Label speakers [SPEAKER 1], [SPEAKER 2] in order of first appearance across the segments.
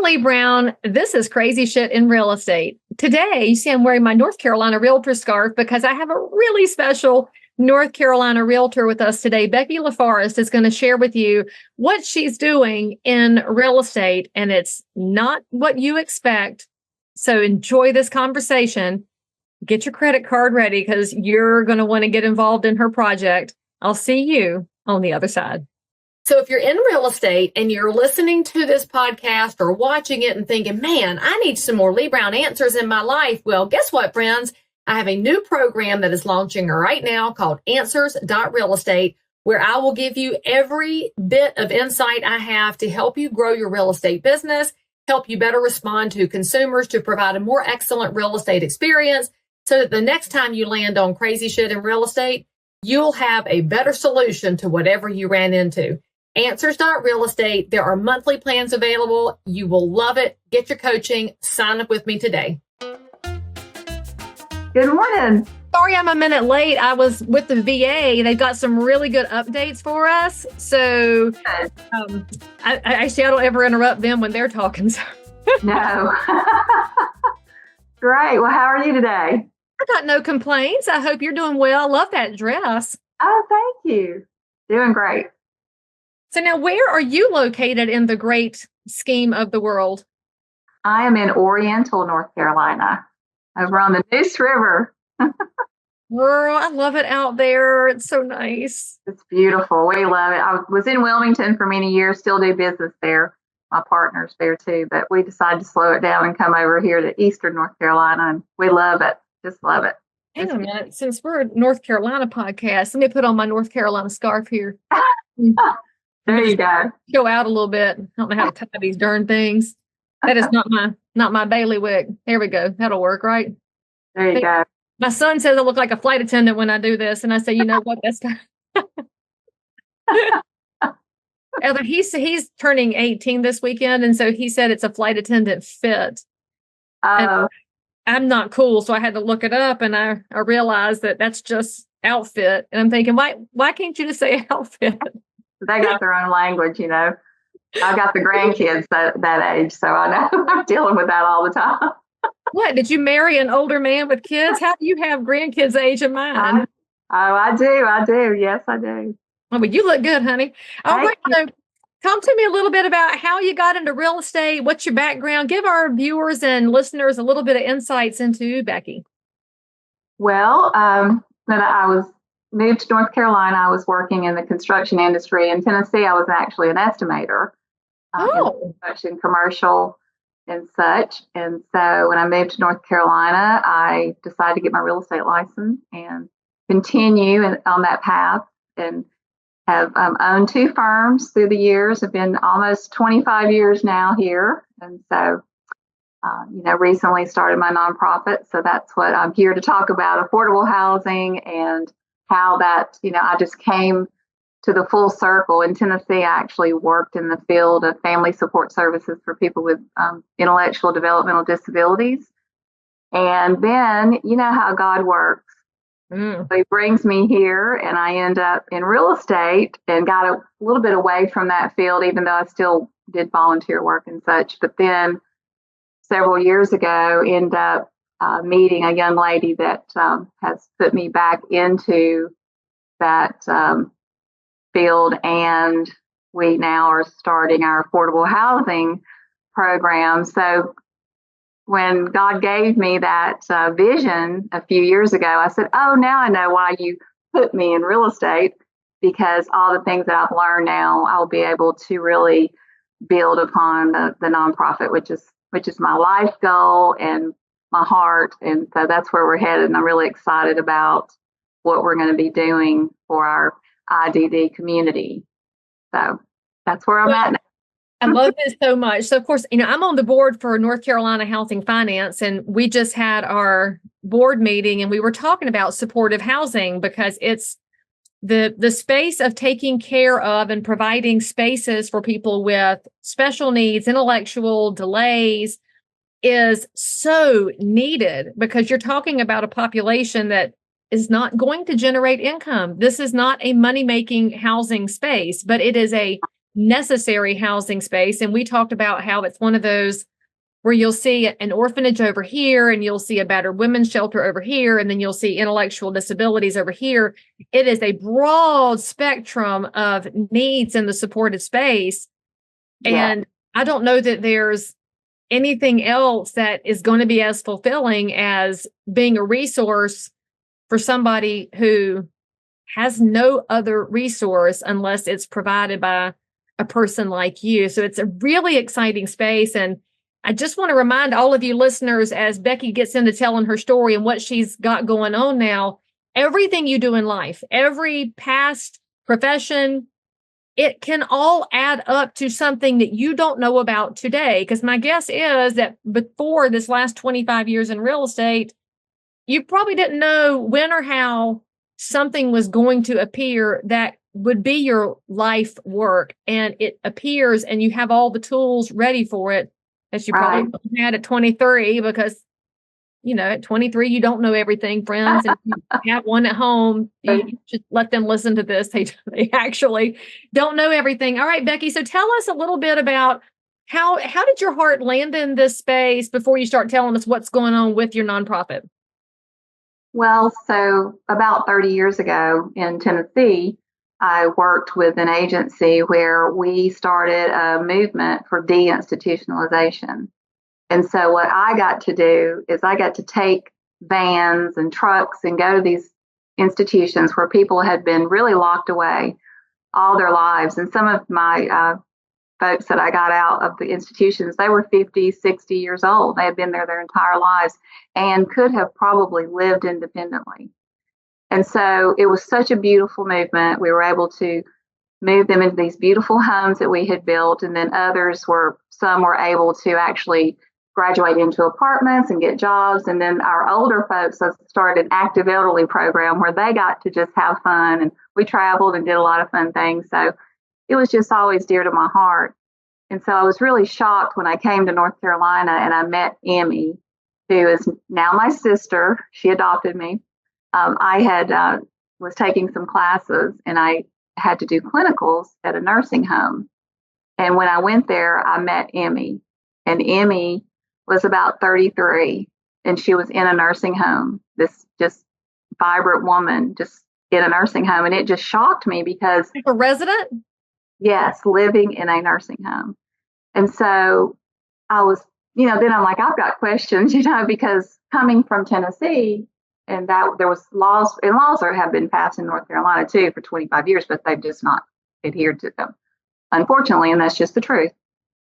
[SPEAKER 1] I'm Leigh Brown. This is Crazy Shit in Real Estate. Today, you see I'm wearing my North Carolina realtor scarf because I have a really special North Carolina realtor with us today. Becky LaForest is going to share with you what she's doing in real estate, and it's not what you expect. So enjoy this conversation. Get your credit card ready because you're going to want to get involved in her project. I'll see you on the other side. So if you're in real estate and you're listening to this podcast or watching it and thinking, man, I need some more Leigh Brown answers in my life. Well, guess what, friends? I have a new program that is launching right now called Answers.Real Estate, where I will give you every bit of insight I have to help you grow your real estate business, help you better respond to consumers, to provide a more excellent real estate experience so that the next time you land on crazy shit in real estate, you'll have a better solution to whatever you ran into. Answers.Real Estate. There are monthly plans available. You will love it. Get your coaching. Sign up with me today.
[SPEAKER 2] Good morning.
[SPEAKER 1] Sorry I'm a minute late. I was with the VA. They've got some really good updates for us. So I don't ever interrupt them when they're talking. So.
[SPEAKER 2] No. Great. Well, how are you today?
[SPEAKER 1] I got no complaints. I hope you're doing well. I love that dress.
[SPEAKER 2] Oh, thank you. Doing great.
[SPEAKER 1] So now where are you located in the great scheme of the world?
[SPEAKER 2] I am in Oriental, North Carolina, over on the Neuse River.
[SPEAKER 1] Girl, I love it out there. It's so nice.
[SPEAKER 2] It's beautiful. We love it. I was in Wilmington for many years, still do business there. My partner's there too, but we decided to slow it down and come over here to Eastern North Carolina, and we love it. Just love it.
[SPEAKER 1] Hang on a minute. Since we're a North Carolina podcast, let me put on my North Carolina scarf here.
[SPEAKER 2] There you go.
[SPEAKER 1] Go out a little bit. I don't know how to tie these darn things. That is not my bailiwick. There we go. That'll work, right?
[SPEAKER 2] There you go.
[SPEAKER 1] My son says I look like a flight attendant when I do this, and I say, you know what? That's Elder, he's turning 18 this weekend, and so he said it's a flight attendant fit. And I'm not cool, so I had to look it up, and I realized that that's just outfit. And I'm thinking, why can't you just say outfit?
[SPEAKER 2] They got their own language, you know. I've got the grandkids that age, so I know I'm dealing with that all the time.
[SPEAKER 1] What? Did you marry an older man with kids? How do you have grandkids the age of mine?
[SPEAKER 2] I do. Yes, I do.
[SPEAKER 1] Oh, but you look good, honey. All right. So talk to me a little bit about how you got into real estate. What's your background? Give our viewers and listeners a little bit of insights into Becky.
[SPEAKER 2] Well, when I moved to North Carolina, I was working in the construction industry. In Tennessee, I was actually an estimator in construction, commercial, and such. And so when I moved to North Carolina, I decided to get my real estate license and continue on that path, and have owned two firms through the years. I've been almost 25 years now here. And so, recently started my nonprofit. So that's what I'm here to talk about, affordable housing, and how that, I just came to the full circle. In Tennessee, I actually worked in the field of family support services for people with intellectual developmental disabilities. And then, you know how God works. So he brings me here, and I end up in real estate and got a little bit away from that field, even though I still did volunteer work and such. But then several years ago, end up meeting a young lady that has put me back into that field, and we now are starting our affordable housing program. So when God gave me that vision a few years ago, I said, oh, now I know why you put me in real estate, because all the things that I've learned now, I'll be able to really build upon the nonprofit, which is my life goal and my heart. And so that's where we're headed. And I'm really excited about what we're going to be doing for our IDD community. So that's where I'm at now.
[SPEAKER 1] I love this so much. So, of course, I'm on the board for North Carolina Housing Finance, and we just had our board meeting, and we were talking about supportive housing, because it's the space of taking care of and providing spaces for people with special needs, intellectual delays, is so needed, because you're talking about a population that is not going to generate income. This is not a money-making housing space, but it is a necessary housing space. And we talked about how it's one of those where you'll see an orphanage over here, and you'll see a battered women's shelter over here, and then you'll see intellectual disabilities over here. It is a broad spectrum of needs in the supported space.
[SPEAKER 2] Yeah.
[SPEAKER 1] And I don't know that there's anything else that is going to be as fulfilling as being a resource for somebody who has no other resource unless it's provided by a person like you. So it's a really exciting space. And I just want to remind all of you listeners, as Becky gets into telling her story and what she's got going on now, everything you do in life, every past profession, it can all add up to something that you don't know about today. Because my guess is that before this last 25 years in real estate, you probably didn't know when or how something was going to appear that would be your life work. And it appears, and you have all the tools ready for it, as you probably had at 23, because, at 23, you don't know everything, friends. And if you have one at home, you should let them listen to this. They actually don't know everything. All right, Becky. So tell us a little bit about how did your heart land in this space before you start telling us what's going on with your nonprofit?
[SPEAKER 2] Well, so about 30 years ago in Tennessee, I worked with an agency where we started a movement for deinstitutionalization. And so what I got to do is I got to take vans and trucks and go to these institutions where people had been really locked away all their lives. And some of my folks that I got out of the institutions, they were 50, 60 years old. They had been there their entire lives and could have probably lived independently. And so it was such a beautiful movement. We were able to move them into these beautiful homes that we had built. And then some were able to actually graduate into apartments and get jobs. And then our older folks started an active elderly program where they got to just have fun. And we traveled and did a lot of fun things. So it was just always dear to my heart. And so I was really shocked when I came to North Carolina and I met Emmy, who is now my sister. She adopted me. I was taking some classes and I had to do clinicals at a nursing home. And when I went there, I met Emmy. And Emmy was about 33 and she was in a nursing home, this just vibrant woman just in a nursing home. And it just shocked me because...
[SPEAKER 1] A resident?
[SPEAKER 2] Yes, living in a nursing home. And so I was, then I'm like, I've got questions, because coming from Tennessee, and that there was laws have been passed in North Carolina too for 25 years, but they've just not adhered to them, unfortunately. And that's just the truth.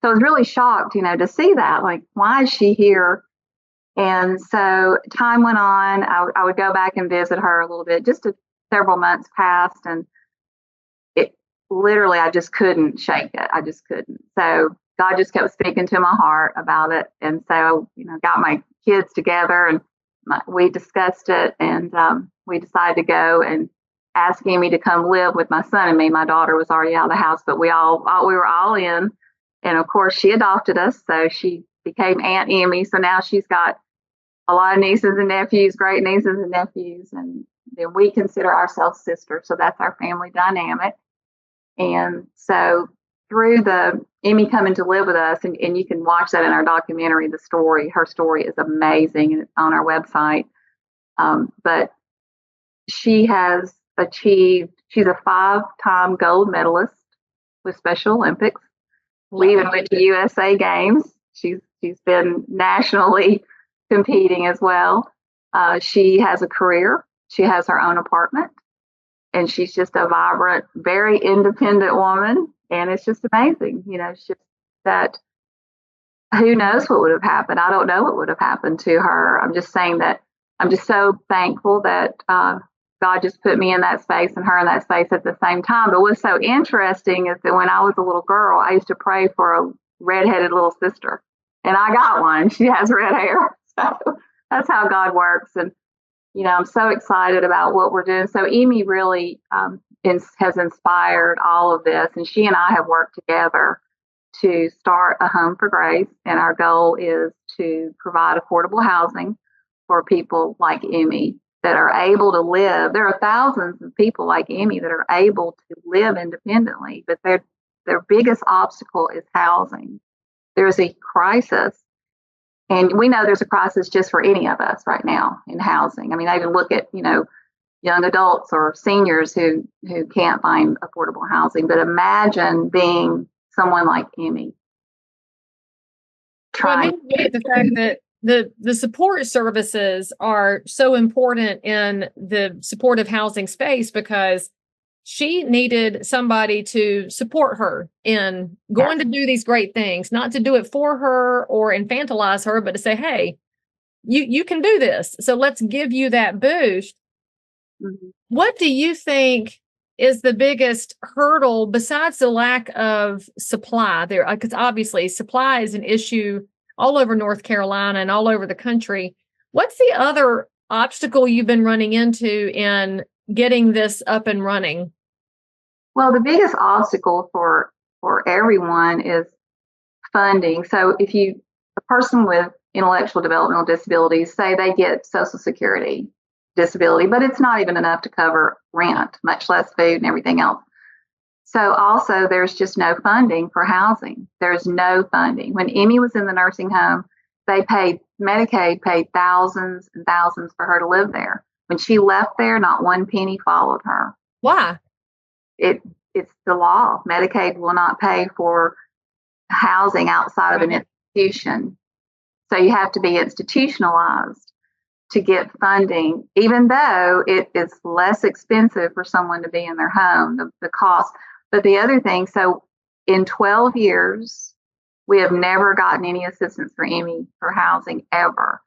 [SPEAKER 2] So I was really shocked, to see that, like, why is she here? And so time went on. I would go back and visit her a little bit, several months passed, and literally, I just couldn't shake it. I just couldn't. So God just kept speaking to my heart about it. And so, got my kids together and we discussed it, and we decided to go and ask Emmy to come live with my son and me. My daughter was already out of the house, but we were all in. And of course, she adopted us. So she became Aunt Emmy. So now she's got a lot of nieces and nephews, great nieces and nephews. And then we consider ourselves sisters. So that's our family dynamic. And so through the Emmy coming to live with us, and you can watch that in our documentary, her story is amazing, and it's on our website. But she has she's a 5-time gold medalist with Special Olympics. We even went to USA Games. She's been nationally competing as well. She has a career. She has her own apartment. And she's just a vibrant, very independent woman. And it's just amazing. It's just that who knows what would have happened. I don't know what would have happened to her. I'm just saying that I'm just so thankful that God just put me in that space and her in that space at the same time. But what's so interesting is that when I was a little girl, I used to pray for a redheaded little sister. And I got one. She has red hair. So that's how God works. And I'm so excited about what we're doing. So Emmy really has inspired all of this. And she and I have worked together to start a Home for Grace. And our goal is to provide affordable housing for people like Emmy that are able to live. There are thousands of people like Emmy that are able to live independently, but their biggest obstacle is housing. There's a crisis, and we know there's a crisis just for any of us right now in housing. I mean, I even look at, young adults or seniors who can't find affordable housing. But imagine being someone like Emmy.
[SPEAKER 1] The fact that the support services are so important in the supportive housing space, because she needed somebody to support her in going to do these great things, not to do it for her or infantilize her, but to say, hey, you can do this. So let's give you that boost. Mm-hmm. What do you think is the biggest hurdle besides the lack of supply there? Because obviously supply is an issue all over North Carolina and all over the country. What's the other obstacle you've been running into in getting this up and running?
[SPEAKER 2] Well, the biggest obstacle for everyone is funding. So if a person with intellectual developmental disabilities, say they get Social Security disability, but it's not even enough to cover rent, much less food and everything else. So also there's just no funding for housing. There's no funding. When Emmy was in the nursing home, Medicaid paid thousands and thousands for her to live there. When she left there, not one penny followed her.
[SPEAKER 1] Why?
[SPEAKER 2] It's the law. Medicaid will not pay for housing outside of an institution. So you have to be institutionalized to get funding, even though it is less expensive for someone to be in their home, the cost. But the other thing, so in 12 years, we have never gotten any assistance for Emmy for housing ever.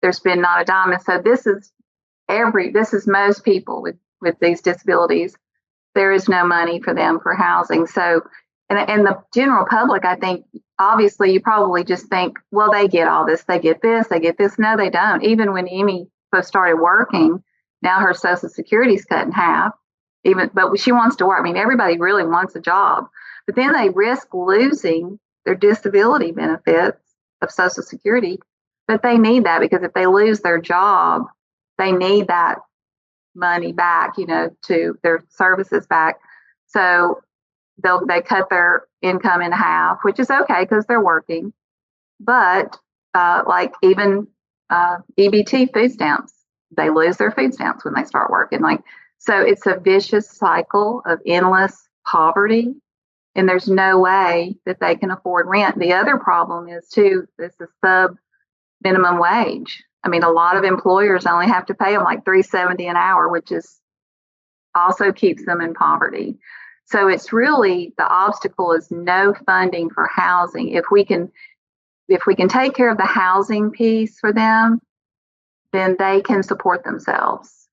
[SPEAKER 2] There's been not a dime. And so this is most people with these disabilities. There is no money for them for housing. So, and the general public, I think, obviously, you probably just think, well, they get all this, they get this, they get this. No, they don't. Even when Emmy first started working, now her Social Security's cut in half. But she wants to work. I mean, everybody really wants a job, but then they risk losing their disability benefits of Social Security. But they need that, because if they lose their job, they need that money back, to their services back. So they cut their income in half, which is okay because they're working. But like even EBT food stamps, they lose their food stamps when they start working. So it's a vicious cycle of endless poverty, and there's no way that they can afford rent. The other problem is too, this is sub minimum wage. I mean, a lot of employers only have to pay them like $3.70 an hour, which is also keeps them in poverty. So it's really, the obstacle is no funding for housing. If we can take care of the housing piece for them, then they can support themselves.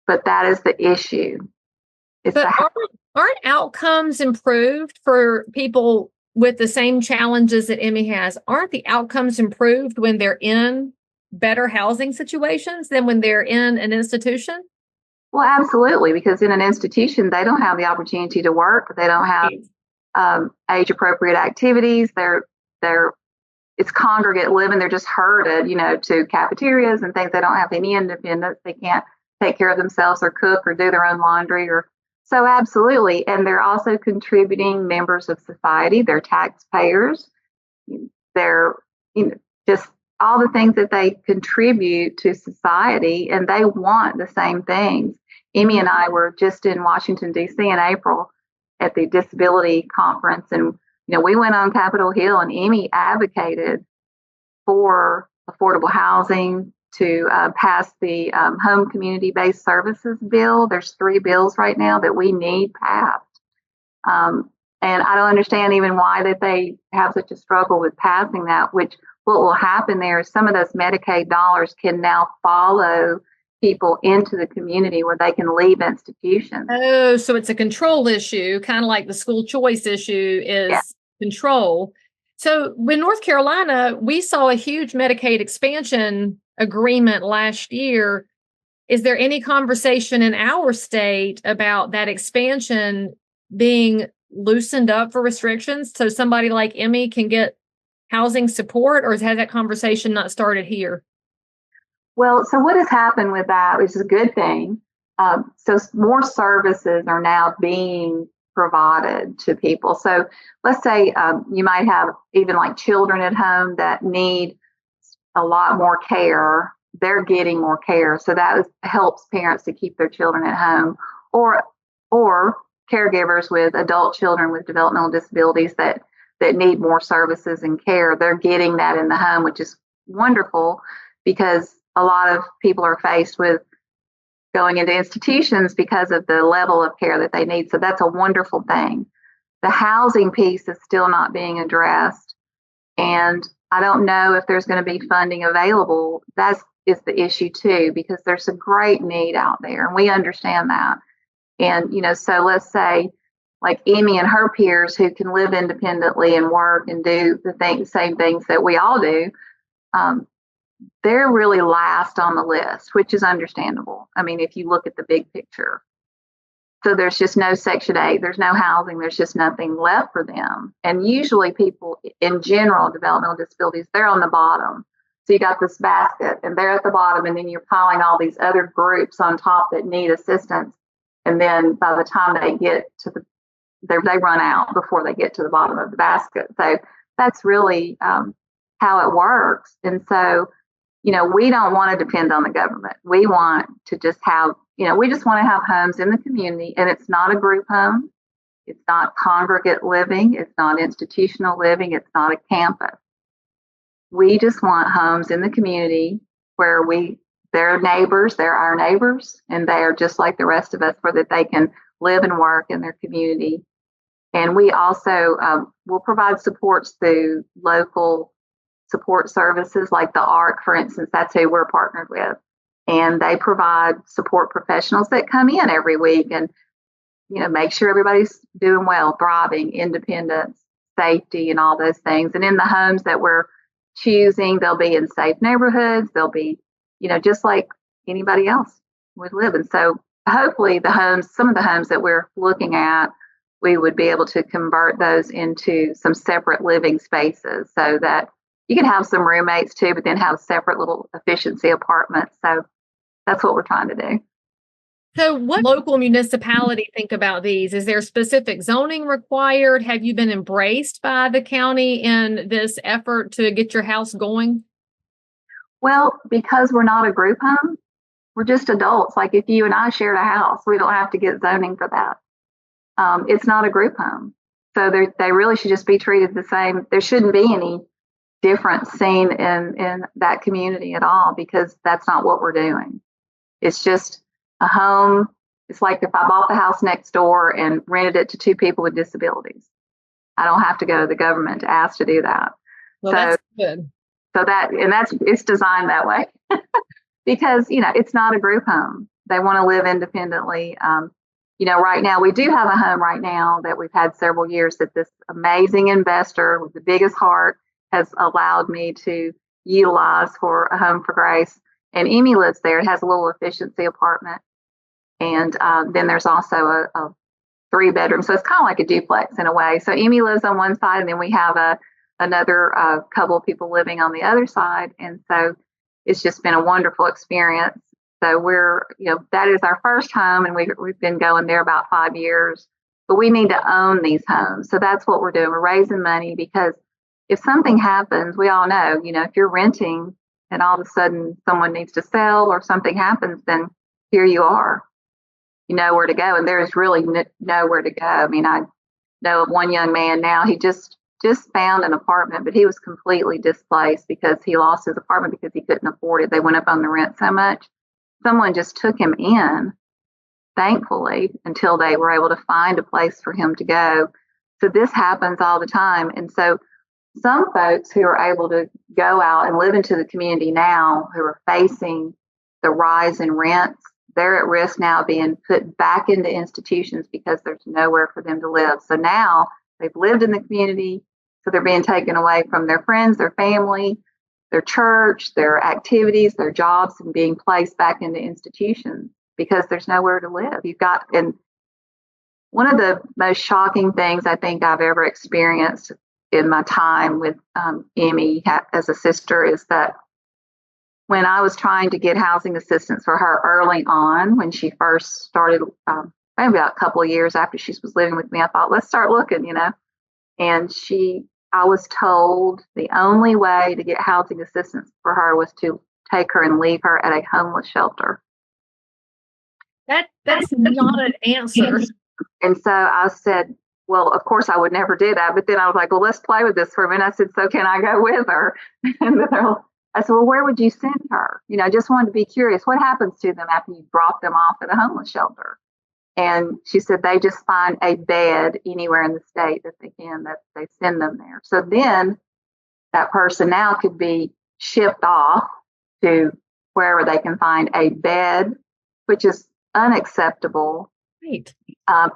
[SPEAKER 2] But that is the issue.
[SPEAKER 1] Aren't outcomes improved for people with the same challenges that Emmy has? Aren't the outcomes improved when they're in better housing situations than when they're in an institution?
[SPEAKER 2] Well, absolutely, because in an institution, they don't have the opportunity to work. They don't have age-appropriate activities. It's congregate living. They're just herded, to cafeterias and things. They don't have any independence. They can't take care of themselves or cook or do their own laundry. So absolutely. And they're also contributing members of society. They're taxpayers. They're, just all the things that they contribute to society, and they want the same things. Emmy and I were just in Washington, D.C. in April at the disability conference, and we went on Capitol Hill, and Emmy advocated for affordable housing, to pass the home community-based services bill. There's 3 bills right now that we need passed. And I don't understand even why that they have such a struggle with passing that, which what will happen there is some of those Medicaid dollars can now follow people into the community where they can leave institutions.
[SPEAKER 1] Oh, so it's a control issue, kind of like the school choice issue is control. So in North Carolina, we saw a huge Medicaid expansion agreement last year. Is there any conversation in our state about that expansion being loosened up for restrictions so somebody like Emmy can get housing support, or has that conversation not started here?
[SPEAKER 2] Well, so what has happened with that, which is a good thing. So more services are now being provided to people. So let's say you might have even like children at home that need a lot more care. They're getting more care. So that helps parents to keep their children at home, or caregivers with adult children with developmental disabilities that need more services and care. They're getting that in the home, which is wonderful, because a lot of people are faced with going into institutions because of the level of care that they need. So that's a wonderful thing. The housing piece is still not being addressed. And I don't know if there's going to be funding available. That is the issue too, because there's a great need out there, and we understand that. And, so let's say like Emmy and her peers who can live independently and work and do the same things that we all do, they're really last on the list, which is understandable. I mean, if you look at the big picture. So there's just no Section 8, there's no housing, there's just nothing left for them. And usually people in general, developmental disabilities, they're on the bottom. So you got this basket and they're at the bottom, and then you're piling all these other groups on top that need assistance. And then by the time they get to they run out before they get to the bottom of the basket. So that's really how it works. And so, we don't want to depend on the government. We want to just have, we just want to have homes in the community, and it's not a group home. It's not congregate living. It's not institutional living. It's not a campus. We just want homes in the community where they're neighbors, they're our neighbors, and they are just like the rest of us, where that they can live and work in their community. And we also will provide supports through local support services like the ARC, for instance. That's who we're partnered with. And they provide support professionals that come in every week and, make sure everybody's doing well, thriving, independence, safety, and all those things. And in the homes that we're choosing, they'll be in safe neighborhoods. They'll be, just like anybody else would live. And so hopefully some of the homes that we're looking at, we would be able to convert those into some separate living spaces so that you can have some roommates too, but then have separate little efficiency apartments. So that's what we're trying to do.
[SPEAKER 1] So what local municipality think about these? Is there specific zoning required? Have you been embraced by the county in this effort to get your house going?
[SPEAKER 2] Well, because we're not a group home, we're just adults. Like if you and I shared a house, we don't have to get zoning for that. It's not a group home. So they really should just be treated the same. There shouldn't be any difference seen in that community at all, because that's not what we're doing. It's just a home. It's like if I bought the house next door and rented it to two people with disabilities. I don't have to go to the government to ask to do that.
[SPEAKER 1] Well, that's good.
[SPEAKER 2] So it's designed that way because, it's not a group home. They want to live independently. Right now we do have a home right now that we've had several years that this amazing investor with the biggest heart has allowed me to utilize for a home for grace. And Emmy lives there. It has a little efficiency apartment. And then there's also a 3-bedroom. So it's kind of like a duplex in a way. So Emmy lives on one side, and then we have another couple of people living on the other side. And so it's just been a wonderful experience. So that is our first home, and we've been going there about 5 years, but we need to own these homes. So that's what we're doing. We're raising money because if something happens, we all know, if you're renting and all of a sudden someone needs to sell or something happens, then here you are. You know where to go. And there is really nowhere to go. I mean, I know of one young man now, he just found an apartment, but he was completely displaced because he lost his apartment because he couldn't afford it. They went up on the rent so much. Someone just took him in, thankfully, until they were able to find a place for him to go. So this happens all the time. And so some folks who are able to go out and live into the community now, who are facing the rise in rents, they're at risk now being put back into institutions because there's nowhere for them to live. So now they've lived in the community, so they're being taken away from their friends, their family, their church, their activities, their jobs, and being placed back into institutions because there's nowhere to live. And one of the most shocking things I think I've ever experienced in my time with Emmy as a sister is that when I was trying to get housing assistance for her early on, when she first started maybe about a couple of years after she was living with me, I thought, let's start looking, And I was told the only way to get housing assistance for her was to take her and leave her at a homeless shelter.
[SPEAKER 1] That's not an answer.
[SPEAKER 2] And so I said, well, of course I would never do that. But then I was like, well, let's play with this for a minute. I said, so can I go with her? And I said, well, where would you send her? I just wanted to be curious. What happens to them after you drop them off at a homeless shelter? And she said they just find a bed anywhere in the state that they send them there. So then that person now could be shipped off to wherever they can find a bed, which is unacceptable.
[SPEAKER 1] Right.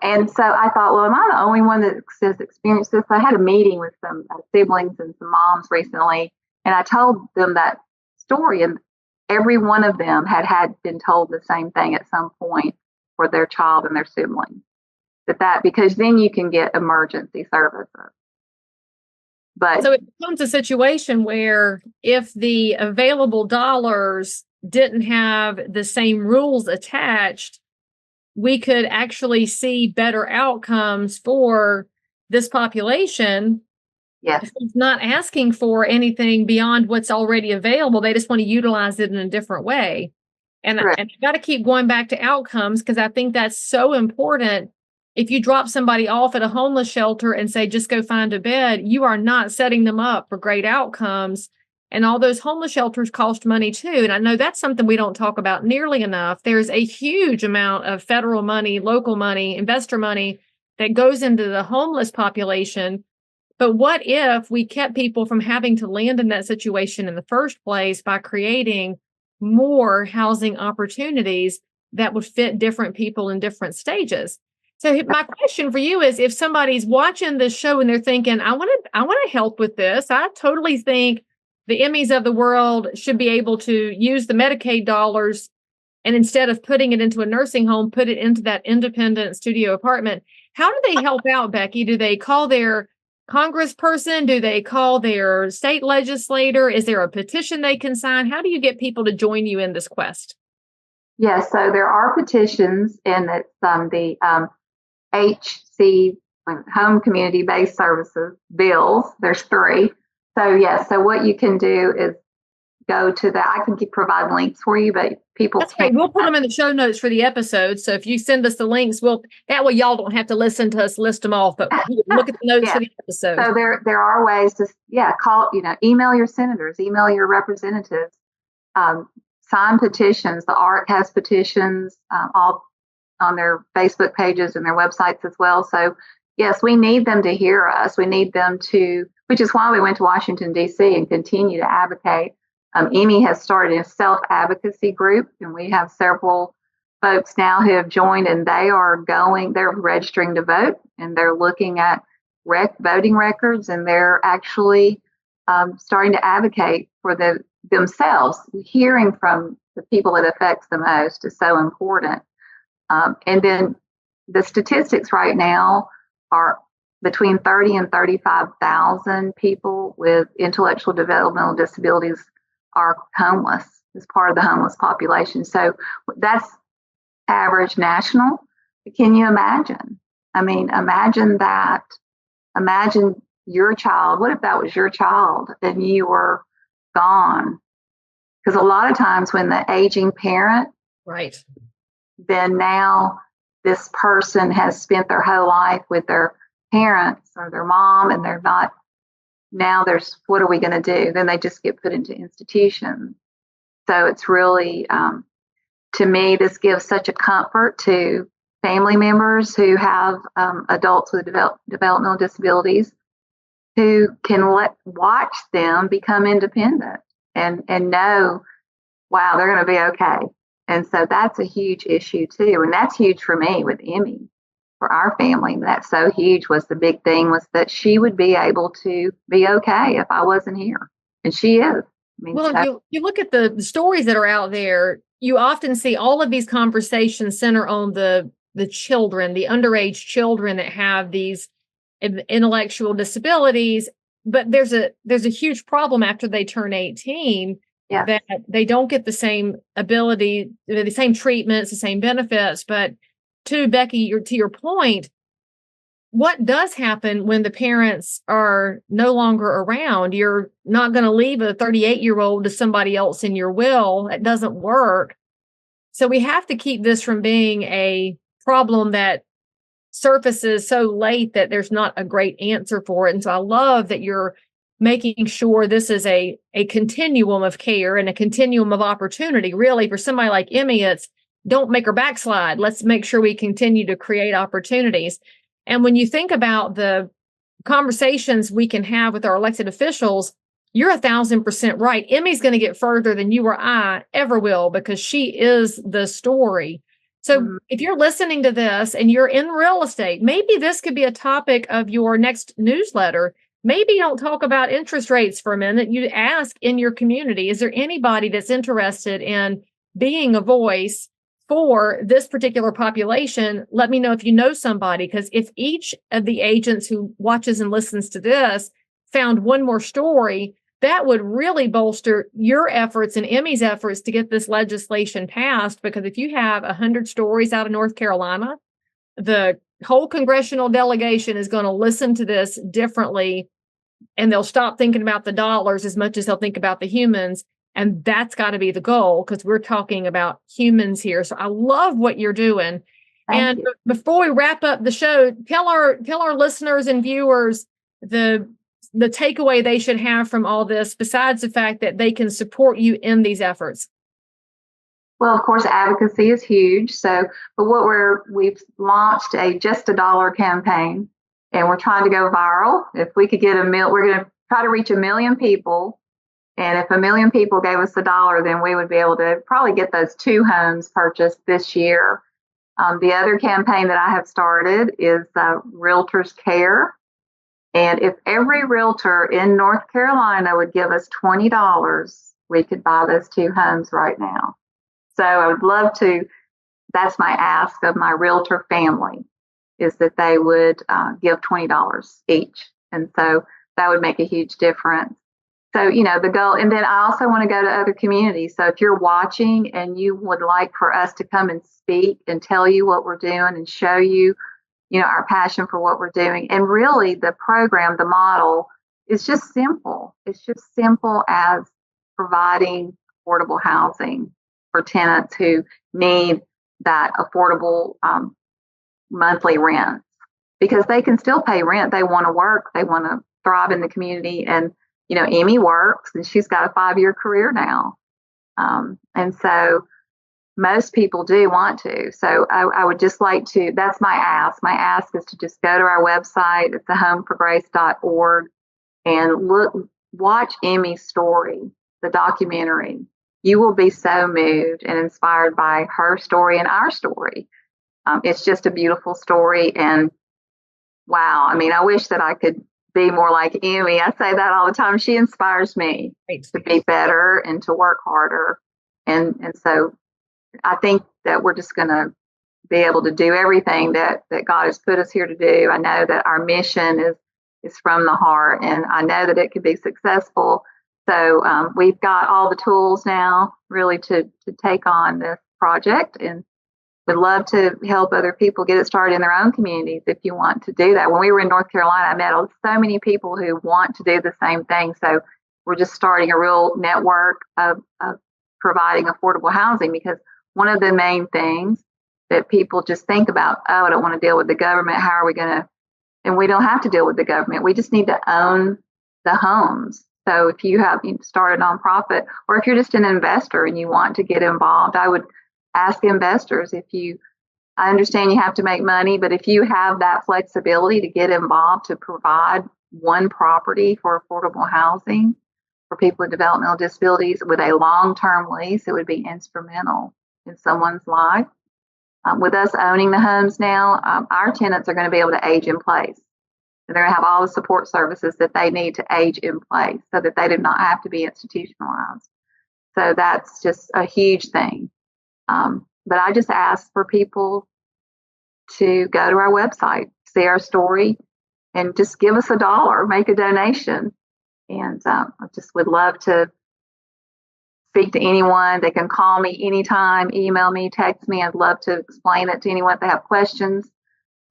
[SPEAKER 2] And so I thought, well, am I the only one that has experienced this? I had a meeting with some siblings and some moms recently, and I told them that story, and every one of them had been told the same thing at some point for their child and their sibling. Because then you can get emergency services. But
[SPEAKER 1] so it becomes a situation where if the available dollars didn't have the same rules attached, we could actually see better outcomes for this population.
[SPEAKER 2] Yes.
[SPEAKER 1] It's not asking for anything beyond what's already available. They just want to utilize it in a different way. And I got to keep going back to outcomes, because I think that's so important. If you drop somebody off at a homeless shelter and say, just go find a bed, you are not setting them up for great outcomes. And all those homeless shelters cost money too. And I know that's something we don't talk about nearly enough. There's a huge amount of federal money, local money, investor money that goes into the homeless population. But what if we kept people from having to land in that situation in the first place by creating more housing opportunities that would fit different people in different stages? So my question for you is, if somebody's watching this show and they're thinking, I want to help with this, I totally think the Emmys of the world should be able to use the Medicaid dollars, and instead of putting it into a nursing home, put it into that independent studio apartment. How do they help out, Becky? Do they call their congressperson? Do they call their state legislator? Is there a petition they can sign? How do you get people to join you in this quest?
[SPEAKER 2] Yes, so there are petitions, and it's the HC, Home Community Based Services bills. There's 3. So yes, so what you can do is go to that. I can provide links for you, but people
[SPEAKER 1] That's great. We'll put them in the show notes for the episode. So if you send us the links, that way y'all don't have to listen to us list them off, but look at the notes for the episode.
[SPEAKER 2] So there are ways to call, email your senators, email your representatives, sign petitions. The ARC has petitions all on their Facebook pages and their websites as well. So yes, we need them to hear us. We need them to, which is why we went to Washington, D.C. and continue to advocate. Emmy has started a self-advocacy group, and we have several folks now who have joined, and they're registering to vote, and they're looking at voting records, and they're actually starting to advocate for themselves. Hearing from the people it affects the most is so important. And then the statistics right now are between 30 and 35,000 people with intellectual developmental disabilities are homeless as part of the homeless population. So that's average national. Can you imagine? I mean, imagine that. Imagine your child. What if that was your child and you were gone? Because a lot of times when the aging parent,
[SPEAKER 1] right,
[SPEAKER 2] then now this person has spent their whole life with their parents or their mom, and they're not. Now what are we going to do? Then they just get put into institutions. So it's really, to me, this gives such a comfort to family members who have adults with developmental disabilities, who can watch them become independent and know, wow, they're going to be okay. And so that's a huge issue too. And that's huge for me with Emmy. For our family, that's so huge. The big thing was that she would be able to be okay if I wasn't here. And she is.
[SPEAKER 1] Well, you look at the stories that are out there, you often see all of these conversations center on the children, the underage children that have these intellectual disabilities. But there's a huge problem after they turn 18, that they don't get the same ability, the same treatments, the same benefits. But to Becky, to your point, what does happen when the parents are no longer around? You're not going to leave a 38-year-old to somebody else in your will. It doesn't work. So we have to keep this from being a problem that surfaces so late that there's not a great answer for it. And so I love that you're making sure this is a continuum of care and a continuum of opportunity. Really, for somebody like Emmy, it's don't make her backslide. Let's make sure we continue to create opportunities. And when you think about the conversations we can have with our elected officials, you're 1,000% right. Emmy's going to get further than you or I ever will because she is the story. So if you're listening to this and you're in real estate, maybe this could be a topic of your next newsletter. Maybe don't talk about interest rates for a minute. You ask in your community, is there anybody that's interested in being a voice for this particular population? Let me know if you know somebody, because if each of the agents who watches and listens to this found one more story, that would really bolster your efforts and Emmy's efforts to get this legislation passed. Because if you have 100 stories out of North Carolina, the whole congressional delegation is going to listen to this differently, and they'll stop thinking about the dollars as much as they'll think about the humans. And that's got to be the goal, because we're talking about humans here. So I love what you're doing.
[SPEAKER 2] Thank you.
[SPEAKER 1] Before we wrap up the show, tell our listeners and viewers the takeaway they should have from all this, besides the fact that they can support you in these efforts.
[SPEAKER 2] Well, of course, advocacy is huge. So, but we've launched a Just a Dollar campaign, and we're trying to go viral. If we could get we're going to try to reach 1 million people. And if 1 million people gave us $1, then we would be able to probably get those 2 homes purchased this year. The other campaign that I have started is Realtors Care. And if every realtor in North Carolina would give us $20, we could buy those 2 homes right now. So I would love to, that's my ask of my realtor family, is that they would give $20 each. And so that would make a huge difference. So, the goal, and then I also want to go to other communities. So if you're watching and you would like for us to come and speak and tell you what we're doing and show you, our passion for what we're doing. And really the program, the model is just simple. It's just simple as providing affordable housing for tenants who need that affordable monthly rent, because they can still pay rent. They want to work. They want to thrive in the community. And Emmy works, and she's got a 5-year career now. And so most people do want to. So I would just like to, that's my ask. My ask is to just go to our website. It's thehomeforgrace.org, and watch Emmy's story, the documentary. You will be so moved and inspired by her story and our story. It's just a beautiful story. And wow, I wish that I could be more like Emmy. I say that all the time. She inspires me to be better and to work harder. And so I think that we're just going to be able to do everything that God has put us here to do. I know that our mission is from the heart, and I know that it could be successful. So we've got all the tools now really to take on this project, and would love to help other people get it started in their own communities if you want to do that. When we were in North Carolina, I met so many people who want to do the same thing. So we're just starting a real network of providing affordable housing, because one of the main things that people just think about, I don't want to deal with the government. How are we going to? And we don't have to deal with the government. We just need to own the homes. So if you have started a nonprofit, or if you're just an investor and you want to get involved, I would ask investors, I understand you have to make money, but if you have that flexibility to get involved to provide one property for affordable housing for people with developmental disabilities with a long-term lease, it would be instrumental in someone's life. With us owning the homes now, our tenants are going to be able to age in place. And they're going to have all the support services that they need to age in place so that they do not have to be institutionalized. So that's just a huge thing. But I just ask for people to go to our website, see our story, and just give us $1, make a donation. And I just would love to speak to anyone. They can call me anytime, email me, text me. I'd love to explain it to anyone if they have questions.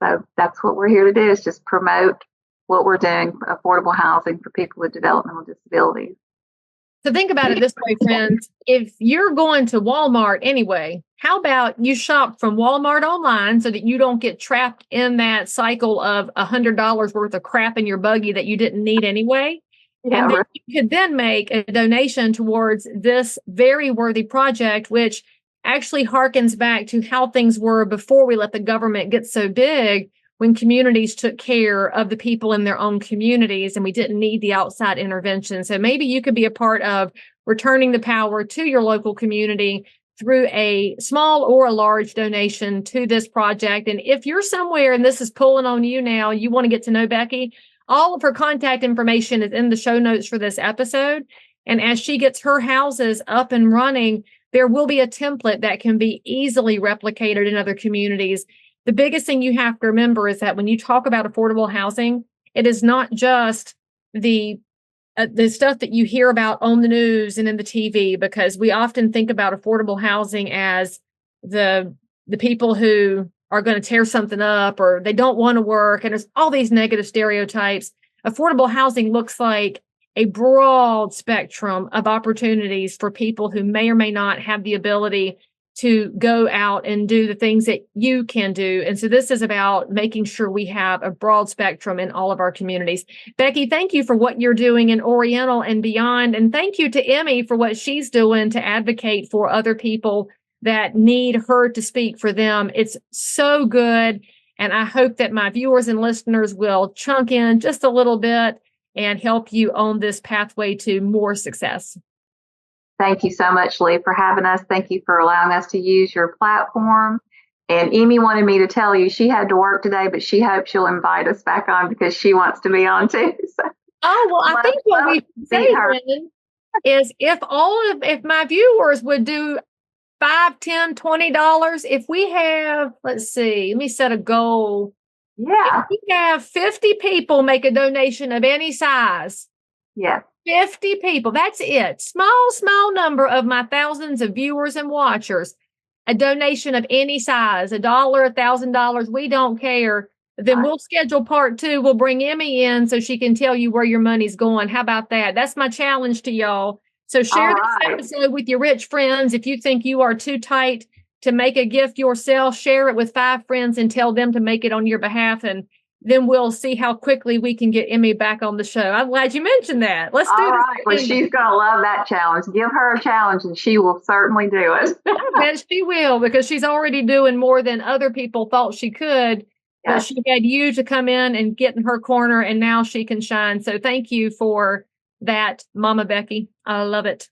[SPEAKER 2] So that's what we're here to do, is just promote what we're doing, affordable housing for people with developmental disabilities.
[SPEAKER 1] So think about it this way, friends. If you're going to Walmart anyway, how about you shop from Walmart online so that you don't get trapped in that cycle of $100 worth of crap in your buggy that you didn't need anyway?
[SPEAKER 2] Yeah,
[SPEAKER 1] and then you could then make a donation towards this very worthy project, which actually harkens back to how things were before we let the government get so big, when communities took care of the people in their own communities and we didn't need the outside intervention. So maybe you could be a part of returning the power to your local community through a small or a large donation to this project. And if you're somewhere and this is pulling on you now, you want to get to know Becky, all of her contact information is in the show notes for this episode. And as she gets her houses up and running, there will be a template that can be easily replicated in other communities. The biggest thing you have to remember is that when you talk about affordable housing, it is not just the stuff that you hear about on the news and in the TV, because we often think about affordable housing as the people who are going to tear something up or they don't want to work. And there's all these negative stereotypes. Affordable housing looks like a broad spectrum of opportunities for people who may or may not have the ability to go out and do the things that you can do. And so this is about making sure we have a broad spectrum in all of our communities. Becky, thank you for what you're doing in Oriental and beyond. And thank you to Emmy for what she's doing to advocate for other people that need her to speak for them. It's so good. And I hope that my viewers and listeners will chunk in just a little bit and help you on this pathway to more success.
[SPEAKER 2] Thank you so much, Leigh, for having us. Thank you for allowing us to use your platform. And Emmy wanted me to tell you she had to work today, but she hopes you'll invite us back on because she wants to be on too. So,
[SPEAKER 1] I think what we say, Brendan, is if my viewers would do $5, $10, $20, if we have, let's see, let me set a goal.
[SPEAKER 2] Yeah.
[SPEAKER 1] If we have 50 people make a donation of any size.
[SPEAKER 2] Yeah.
[SPEAKER 1] 50 people. That's it. Small number of my thousands of viewers and watchers. A donation of any size, $1, $1,000, we don't care. Then we'll schedule part 2. We'll bring Emmy in so she can tell you where your money's going. How about that? That's my challenge to y'all. So share this episode with your rich friends. If you think you are too tight to make a gift yourself, share it with 5 friends and tell them to make it on your behalf. And then we'll see how quickly we can get Emmy back on the show. I'm glad you mentioned that. Let's do this.
[SPEAKER 2] Right. Well, she's going to love that challenge. Give her a challenge and she will certainly do it.
[SPEAKER 1] I bet she will, because she's already doing more than other people thought she could. But she had you to come in and get in her corner, and now she can shine. So thank you for that, Mama Becky. I love it.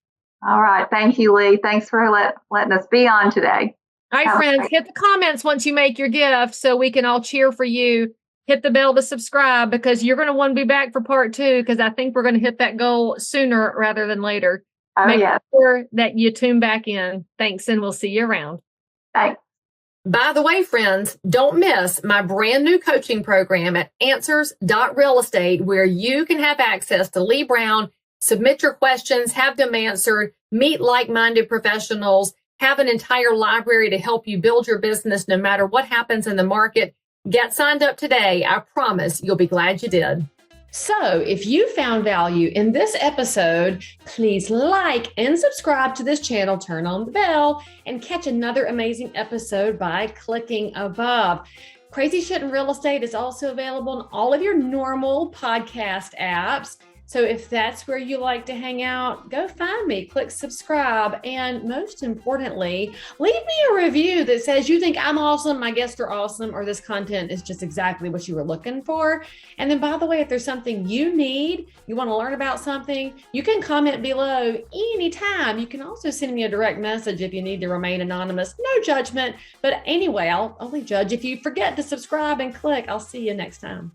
[SPEAKER 2] All right. Thank you, Leigh. Thanks for letting us be on today.
[SPEAKER 1] All right, friends, hit the comments once you make your gift so we can all cheer for you. Hit the bell to subscribe, because you're going to want to be back for part 2, because I think we're going to hit that goal sooner rather than later. Make sure that you tune back in. Thanks, and we'll see you around.
[SPEAKER 2] Thanks.
[SPEAKER 1] By the way, friends, don't miss my brand new coaching program at answers.realestate, where you can have access to Leigh Brown, submit your questions, have them answered, meet like-minded professionals, have an entire library to help you build your business no matter what happens in the market. Get signed up today. I promise you'll be glad you did. So if you found value in this episode, please like and subscribe to this channel, turn on the bell, and catch another amazing episode by clicking above. Crazy Shit in Real Estate is also available in all of your normal podcast apps. So if that's where you like to hang out, go find me, click subscribe, and most importantly, leave me a review that says you think I'm awesome, my guests are awesome, or this content is just exactly what you were looking for. And then, by the way, if there's something you need, you want to learn about something, you can comment below anytime. You can also send me a direct message if you need to remain anonymous. No judgment. But anyway, I'll only judge if you forget to subscribe and click. I'll see you next time.